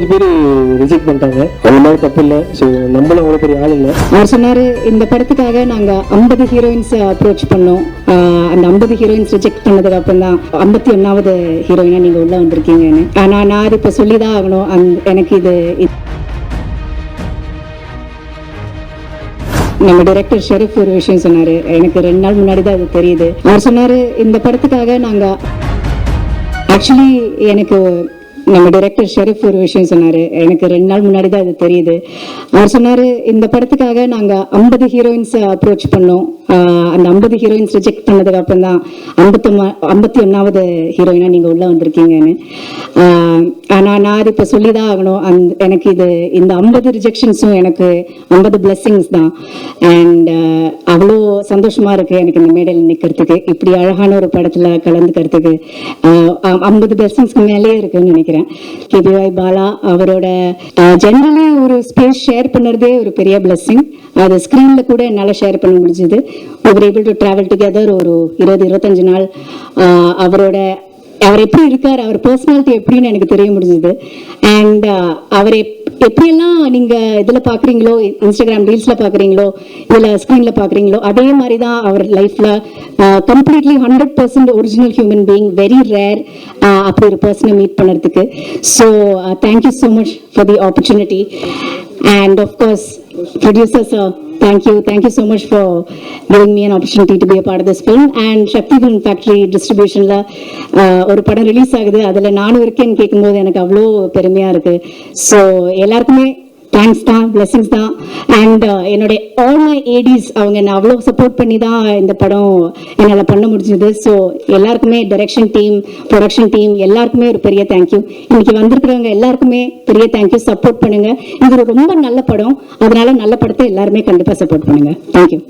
பாதி பேர் ரிஜெக்ட் பண்ணிட்டாங்க. அந்த மாதிரி தப்பு இல்லை. ஸோ நம்மளும் அவ்வளோ பெரிய ஆள் இல்லை. அவர் சொன்னார், இந்த படத்துக்காக நாங்கள் 50 ஹீரோயின்ஸ் அப்ரோச் பண்ணோம். அந்த 50 ஹீரோயின்ஸ் ரிஜெக்ட் பண்ணதுக்கு அப்புறம் தான் 51வது ஹீரோயினாக நீங்கள் உள்ளே வந்திருக்கீங்கன்னு. ஆனால் நான் அது இப்போ சொல்லி தான் ஆகணும். எனக்கு இது நம்ம டைரக்டர் ஷெரீஃப் ஒரு விஷயம் சொன்னார். எனக்கு 2 நாள் முன்னாடி தான் அது தெரியுது. அவர் சொன்னார், இந்த படத்துக்காக நாங்கள் ஆக்சுவலி எனக்கு நம்ம டைரக்டர் ஷெரீஃப் ஒரு விஷயம் சொன்னார். எனக்கு 2 நாள் முன்னாடி தான் அது தெரியுது. அவர் சொன்னார், இந்த படத்துக்காக நாங்கள் 50 ஹீரோயின்ஸ் அப்ரோச் பண்ணோம். அந்த 50 ஹீரோயின்ஸ் ரிஜெக்ட் பண்ணதுக்கு அப்புறம் தான் 51வது ஹீரோயினாக நீங்கள் உள்ளே வந்திருக்கீங்கன்னு. ஆனால் நான் அது இப்போ சொல்லி தான் ஆகணும். எனக்கு இது இந்த 50 ரிஜெக்ஷன்ஸும் எனக்கு 50 பிளெஸ்ஸிங்ஸ் தான். அண்ட் அவ்வளோ சந்தோஷமாக இருக்குது எனக்கு இந்த மேடையில் நிற்கிறதுக்கு, இப்படி அழகான ஒரு படத்தில் கலந்துக்கிறதுக்கு. 50 பிளெஸ்ஸிங்ஸ்க்கு மேலே இருக்குன்னு நினைக்கிறேன். கேபிஒய் பாலா அவரோட ஜெனரலி ஒரு ஸ்பேஸ் ஷேர் பண்ணுறதே ஒரு பெரிய பிளெஸ்ஸிங். அது ஸ்க்ரீனில் கூட என்னால் ஷேர் பண்ண முடிஞ்சுது. we were able to travel together ஒரு 20-25 நாள். அவர் எப்படி இருக்கார், அவர் பர்சனாலிட்டி எப்படின்னு எனக்கு தெரிய முடிஞ்சுது. அண்ட் அவர் எப்படியெல்லாம் நீங்கள் இதில் பார்க்குறீங்களோ, இன்ஸ்டாகிராம் ரீல்ஸில் பார்க்குறீங்களோ, இதில் ஸ்க்ரீனில் பார்க்குறீங்களோ, அதே மாதிரி தான் அவர் லைஃப்பில் completely 100% original human being, very rare அப்படி ஒரு பர்சனை மீட் பண்ணுறதுக்கு. So thank you so much for the opportunity. And of course, producer sir, thank you so much for giving me an opportunity to be a part of this film. And Shakti Film Factory distribution la ஒரு படம் release ஆகுது, அதில் நானும் இருக்கேன்னு கேட்கும்போது எனக்கு அவ்வளோ பெருமையாக இருக்குது. ஸோ எல்லாருக்குமே தேங்க்ஸ் தான், பிளெஸிங்ஸ் தான். அண்ட் என்னுடைய ஆல் மை ஏடிஸ் அவங்க என்னை அவ்வளோ சப்போர்ட் பண்ணி தான் இந்த படம் என்னால் பண்ண முடிஞ்சது. ஸோ எல்லாருக்குமே, டைரக்ஷன் டீம், ப்ரொடக்ஷன் டீம் எல்லாருக்குமே ஒரு பெரிய தேங்க்யூ. இன்னைக்கு வந்திருக்கிறவங்க எல்லாருக்குமே பெரிய தேங்க்யூ. சப்போர்ட் பண்ணுங்க. இது ஒரு ரொம்ப நல்ல படம், அதனால நல்ல படத்தை எல்லாருமே கண்டிப்பாக சப்போர்ட் பண்ணுங்க. தேங்க்யூ.